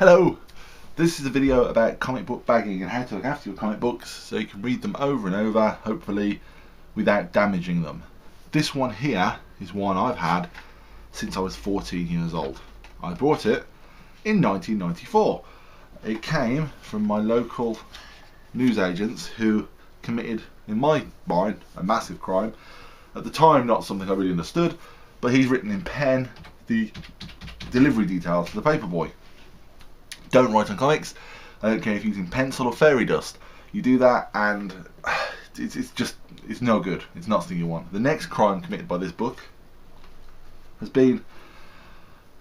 Hello! This is a video about comic book bagging and how to look after your comic books so you can read them over and over, hopefully without damaging them. This one here is one I've had since I was 14 years old. I bought it in 1994. It came from my local newsagents who committed, in my mind, a massive crime. At the time, not something I really understood, but he's written in pen the delivery details to the paperboy. Don't write on comics. I don't care if you're using pencil or fairy dust. You do that and it's no good. It's not something you want. The next crime committed by this book has been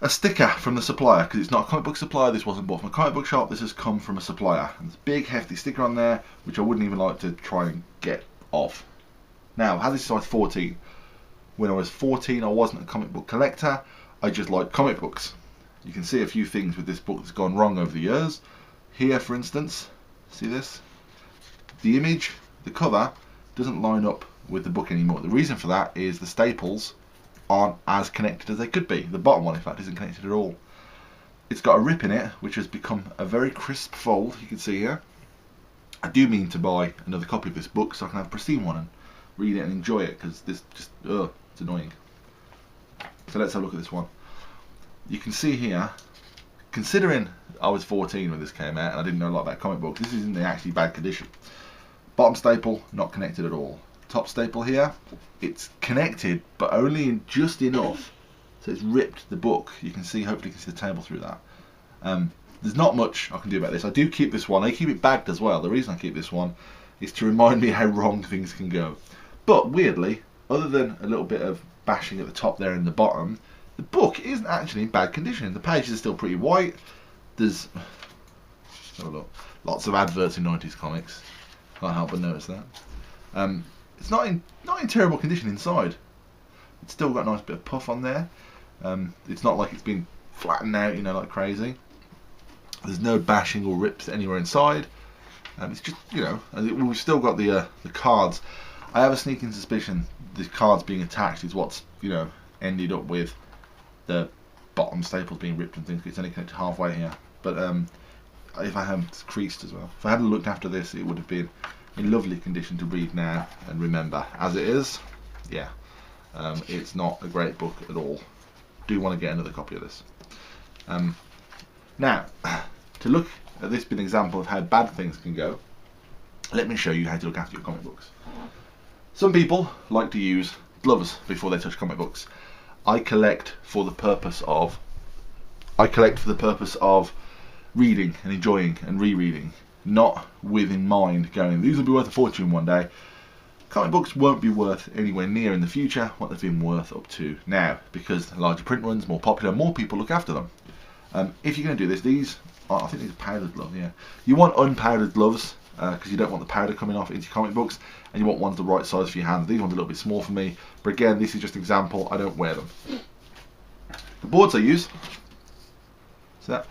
a sticker from the supplier, because it's not a comic book supplier. This wasn't bought from a comic book shop. This has come from a supplier. And there's a big hefty sticker on there which I wouldn't even like to try and get off. Now, I had this since I was 14. When I was 14 I wasn't a comic book collector. I just liked comic books. You can see a few things with this book that's gone wrong over the years. Here, for instance, see this? The image, the cover, doesn't line up with the book anymore. The reason for that is the staples aren't as connected as they could be. The bottom one, in fact, isn't connected at all. It's got a rip in it, which has become a very crisp fold, you can see here. I do mean to buy another copy of this book so I can have a pristine one and read it and enjoy it, because this just, it's annoying. So let's have a look at this one. You can see here, considering I was 14 when this came out and I didn't know a lot about comic books, this is in the actually bad condition. Bottom staple, not connected at all. Top staple here, it's connected but only in just enough so it's ripped the book. You can see, hopefully you can see the table through that. There's not much I can do about this. I do keep this one. I keep it bagged as well. The reason I keep this one is to remind me how wrong things can go. But weirdly, other than a little bit of bashing at the top there and the bottom, the book isn't actually in bad condition. The pages are still pretty white. There's lots of adverts in 90s comics. Can't help but notice that. It's not in terrible condition inside. It's still got a nice bit of puff on there. It's not like it's been flattened out, you know, like crazy. There's no bashing or rips anywhere inside. It's just, you know, we've still got the cards. I have a sneaking suspicion the cards being attached is what's, you know, ended up with the bottom staples being ripped and things. It's only connected halfway here, but if I had, it's creased as well. If I hadn't looked after this, it would have been in lovely condition to read now and remember. As it is, yeah, it's not a great book at all. Do want to get another copy of this. Now, to look at this being an example of how bad things can go, let me show you how to look after your comic books. Some people like to use gloves before they touch comic books. I collect for the purpose of reading and enjoying and rereading, not with in mind going, these will be worth a fortune one day. Comic books won't be worth anywhere near in the future what they've been worth up to now, because larger print runs, more popular, more people look after them. If you're going to do this, these, I think these are powdered gloves, yeah. You want unpowdered gloves, because you don't want the powder coming off into your comic books, and you want ones the right size for your hands. These ones are a little bit small for me, but again, this is just an example. I don't wear them. The boards I use, so that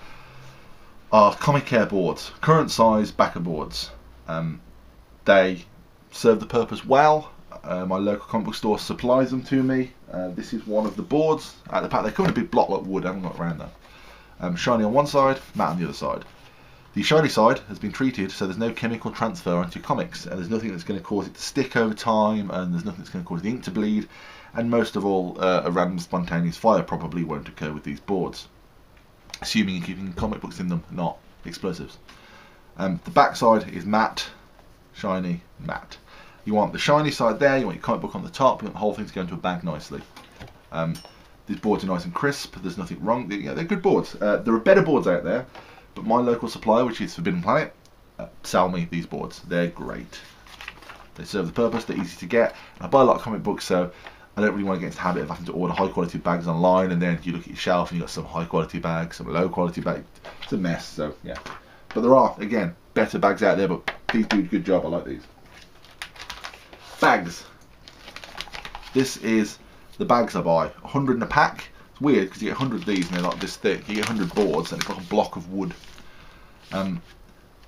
are Comic Care boards, current size backer boards. They serve the purpose well. My local comic book store supplies them to me. This is one of the boards at the back. They come in a big block like wood. I haven't got around that. Shiny on one side, matte on the other side. The shiny side has been treated so there's no chemical transfer onto your comics, and there's nothing that's going to cause it to stick over time, and there's nothing that's going to cause the ink to bleed, and most of all, a random spontaneous fire probably won't occur with these boards, assuming you're keeping comic books in them, not explosives. The back side is matte, shiny, matte. You want the shiny side there, you want your comic book on the top, you want the whole thing to go into a bag nicely. These boards are nice and crisp, there's nothing wrong, they're good boards. There are better boards out there, but my local supplier, which is Forbidden Planet, sell me these boards. They're great. They serve the purpose, they're easy to get. I buy a lot of comic books, so I don't really want to get into the habit of having to order high quality bags online, and then you look at your shelf and you've got some high quality bags, some low quality bags. It's a mess, so yeah. But there are, again, better bags out there, but these do a good job. I like these. Bags. This is the bags I buy. 100 in a pack. It's weird because you get 100 of these and they're like this thick. You get 100 boards and it's like a block of wood.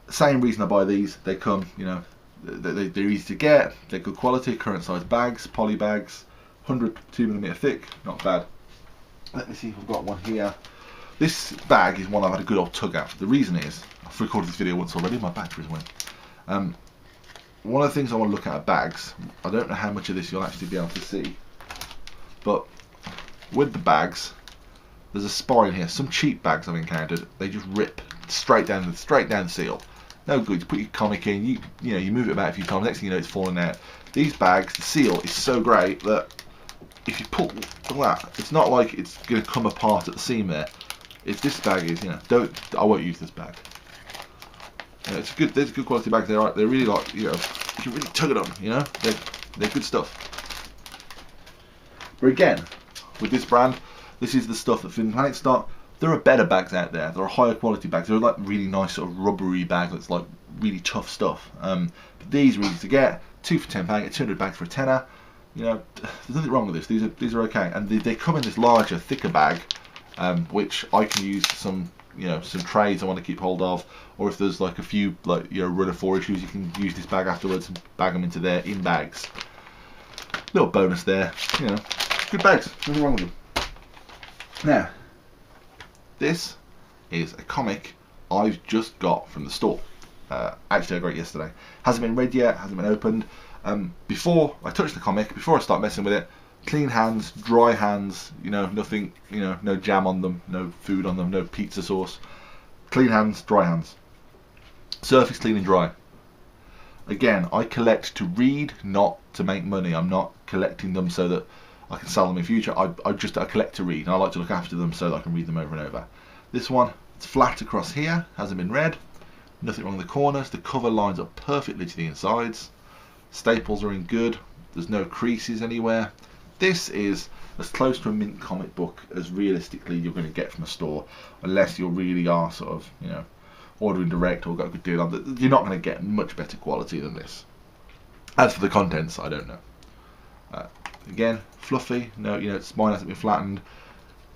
Same reason I buy these. They come, you know, they're easy to get. They're good quality, current size bags, poly bags. 100 2mm thick, not bad. Let me see if I've got one here. This bag is one I've had a good old tug at. The reason is, I've recorded this video once already, my batteries went. One of the things I want to look at bags, I don't know how much of this you'll actually be able to see, but with the bags, there's a spine here. Some cheap bags I've encountered, they just rip straight down the seal. No good. You put your comic in, you move it about a few times, next thing you know it's falling out. These bags, the seal is so great that if you pull that, it's not like it's going to come apart at the seam there. If this bag is, I won't use this bag. There's good quality bags. They're really like, you can really tug it on. They're good stuff. But again, with this brand, this is the stuff that Fin Planet stock. There are better bags out there. There are higher quality bags. There are like really nice sort of rubbery bag that's like really tough stuff. But these are easy to get. 2 for £10. Get 200 bags for a tenner. There's nothing wrong with this. These are okay, and they come in this larger, thicker bag, which I can use some trays I want to keep hold of, or if there's like a few runner 4 issues, you can use this bag afterwards and bag them into there in bags. Little bonus there, good bags, nothing wrong with them. Now, this is a comic I've just got from the store. Actually, I got it yesterday. Hasn't been read yet, hasn't been opened. Before I touch the comic, before I start messing with it, clean hands, dry hands, nothing, no jam on them, no food on them, no pizza sauce. Clean hands, dry hands. Surface clean and dry. Again, I collect to read, not to make money. I'm not collecting them so that I can sell them in future. I collect to read, and I like to look after them so that I can read them over and over. This one, it's flat across here, hasn't been read. Nothing wrong with the corners. The cover lines up perfectly to the insides. Staples are in good. There's no creases anywhere. This is as close to a mint comic book as realistically you're going to get from a store, unless you really are sort of, ordering direct or got a good deal on it. You're not going to get much better quality than this. As for the contents, I don't know. Again, fluffy. No, mine hasn't been flattened.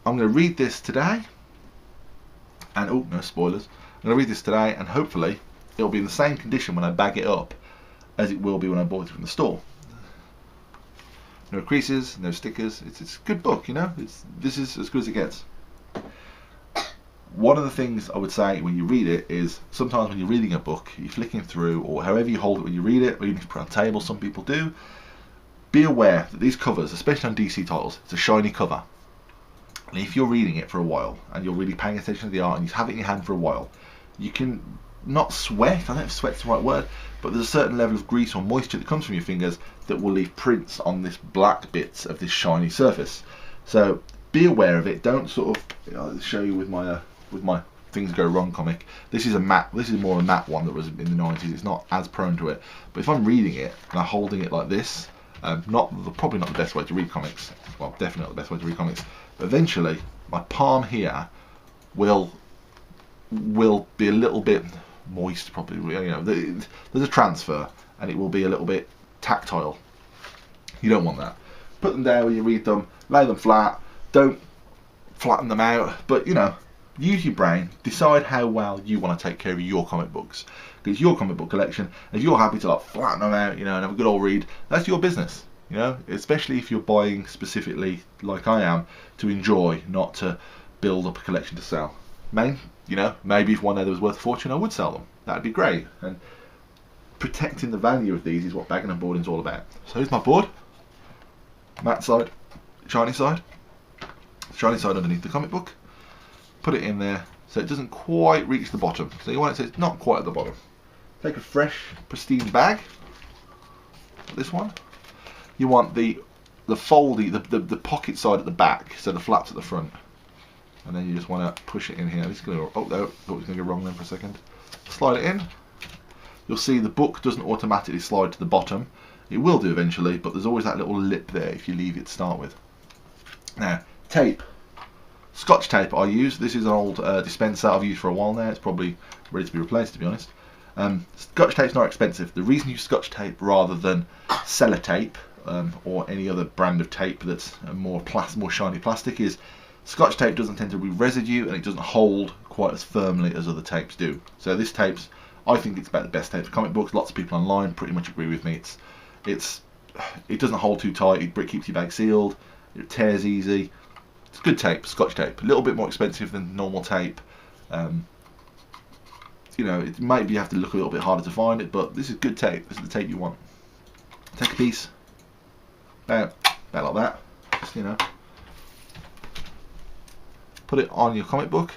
I'm going to read this today, and oh, no spoilers. I'm going to read this today, and hopefully it'll be in the same condition when I bag it up as it will be when I bought it from the store. No creases, no stickers. It's a good book, This is as good as it gets. One of the things I would say when you read it is sometimes when you're reading a book, you're flicking through, or however you hold it when you read it, or even if you put it on a table, some people do. Be aware that these covers, especially on DC titles, it's a shiny cover. And if you're reading it for a while and you're really paying attention to the art and you have it in your hand for a while, you can not sweat, I don't know if sweat's the right word, but there's a certain level of grease or moisture that comes from your fingers that will leave prints on this black bits of this shiny surface. So be aware of it. Don't sort of, I'll show you with my Things Go Wrong comic. This is a matte. This is more a matte one that was in the 90s. It's not as prone to it. But if I'm reading it and I'm holding it like this, probably not the best way to read comics. Well, definitely not the best way to read comics. But eventually, my palm here will be a little bit moist. Probably, there's a transfer, and it will be a little bit tactile. You don't want that. Put them down when you read them. Lay them flat. Don't flatten them out. But use your brain. Decide how well you want to take care of your comic books. It's your comic book collection. If you're happy to flatten them out, and have a good old read, that's your business. Especially if you're buying specifically, like I am, to enjoy, not to build up a collection to sell. Maybe if one day there was worth a fortune, I would sell them. That'd be great. And protecting the value of these is what bagging and boarding is all about. So here's my board. Matte side, shiny side. Shiny side underneath the comic book. Put it in there so it doesn't quite reach the bottom. So you want it so it's not quite at the bottom. Take a fresh, pristine bag. This one. You want the foldy, the pocket side at the back, so the flaps at the front. And then you just want to push it in here. This is going to, oh no, thought it was going to go wrong then for a second. Slide it in. You'll see the book doesn't automatically slide to the bottom. It will do eventually, but there's always that little lip there if you leave it to start with. Now, tape. Scotch tape I use. This is an old dispenser I've used for a while now. It's probably ready to be replaced, to be honest. Scotch tape's not expensive. The reason you use Scotch tape rather than sellotape or any other brand of tape that's more shiny plastic is Scotch tape doesn't tend to be residue and it doesn't hold quite as firmly as other tapes do. So this tape's, I think it's about the best tape for comic books. Lots of people online pretty much agree with me. It doesn't hold too tight. It keeps your bag sealed. It tears easy. It's good tape, Scotch tape. A little bit more expensive than normal tape. You know, it maybe you have to look a little bit harder to find it, but this is good tape. This is the tape you want. Take a piece, about like that. Just, you know, put it on your comic book.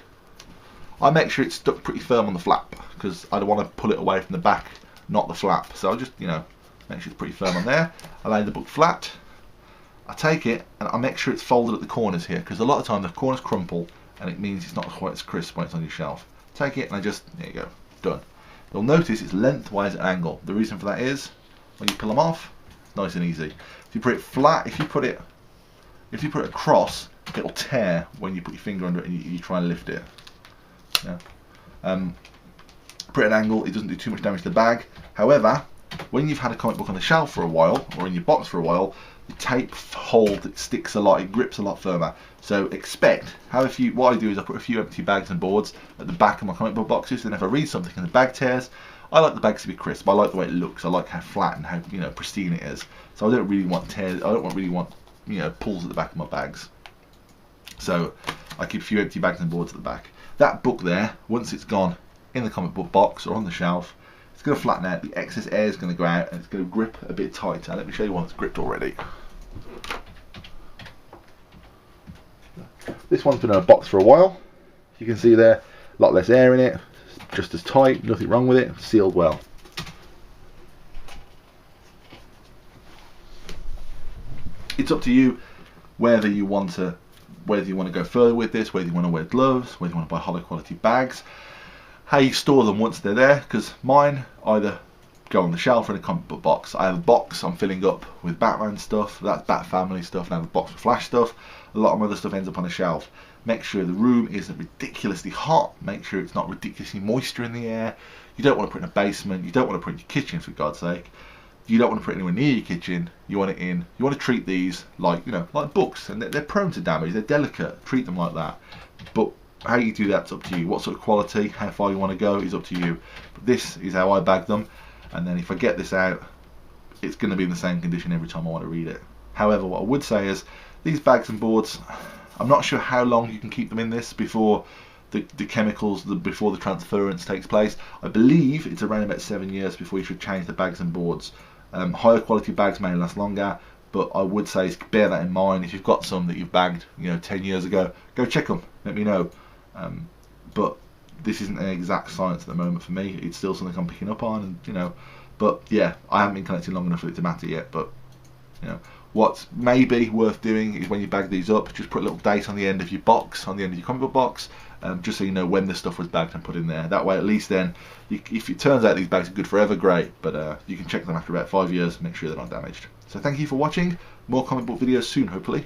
I make sure it's stuck pretty firm on the flap because I don't want to pull it away from the back, not the flap. So I just, you know, make sure it's pretty firm on there. I lay the book flat. I take it and I make sure it's folded at the corners here, because a lot of times the corners crumple and it means it's not quite as crisp when it's on your shelf. Take it and I just, there you go, done. You'll notice it's lengthwise at an angle. The reason for that is when you pull them off, nice and easy. If you put it flat, if you put it across, it'll tear when you put your finger under it and you try and lift it. Yeah. Put it at an angle, it doesn't do too much damage to the bag. However, when you've had a comic book on the shelf for a while, or in your box for a while, the tape hold, it sticks a lot, it grips a lot firmer. So expect, what I do is I put a few empty bags and boards at the back of my comic book boxes, and if I read something and the bag tears, I like the bags to be crisp. I like the way it looks. I like how flat and how, you know, pristine it is. So I don't really want tears. I don't really want, you know, pulls at the back of my bags. So I keep a few empty bags and boards at the back. That book there, once it's gone in the comic book box or on the shelf, it's going to flatten out. The excess air is going to go out and it's going to grip a bit tighter. Let me show you one that's gripped already. This one's been in a box for a while. You can see there, a lot less air in it, just as tight, nothing wrong with it, sealed well. It's up to you whether you want to go further with this, whether you want to wear gloves, whether you want to buy higher quality bags, how you store them once they're there, because mine either go on the shelf or in a comic book box. I have a box I'm filling up with Batman stuff, that's Bat Family stuff, and I have a box with Flash stuff. A lot of other stuff ends up on a shelf. Make sure the room isn't ridiculously hot, make sure it's not ridiculously moisture in the air. You don't want to put it in a basement, you don't want to put it in your kitchen, for God's sake. You don't want to put it anywhere near your kitchen. You want to treat these like, you know, like books, and they're prone to damage, they're delicate, treat them like that. But how you do that's up to you. What sort of quality, how far you want to go is up to you. But this is how I bag them, and then if I get this out, it's going to be in the same condition every time I want to read it. However, what I would say is these bags and boards, I'm not sure how long you can keep them in this before the chemicals, before the transference takes place. I believe it's around about 7 years before you should change the bags and boards. Higher quality bags may last longer, but I would say bear that in mind. If you've got some that you've bagged, you know, 10 years ago, go check them, let me know. But this isn't an exact science at the moment for me. It's still something I'm picking up on, and you know, but yeah, I haven't been collecting long enough for it to matter yet. But you know, what's maybe worth doing is when you bag these up, just put a little date on the end of your box, on the end of your comic book box, just so you know when the stuff was bagged and put in there. That way, at least then, if it turns out these bags are good forever, great. But you can check them after about 5 years and make sure they're not damaged. So thank you for watching. More comic book videos soon, hopefully.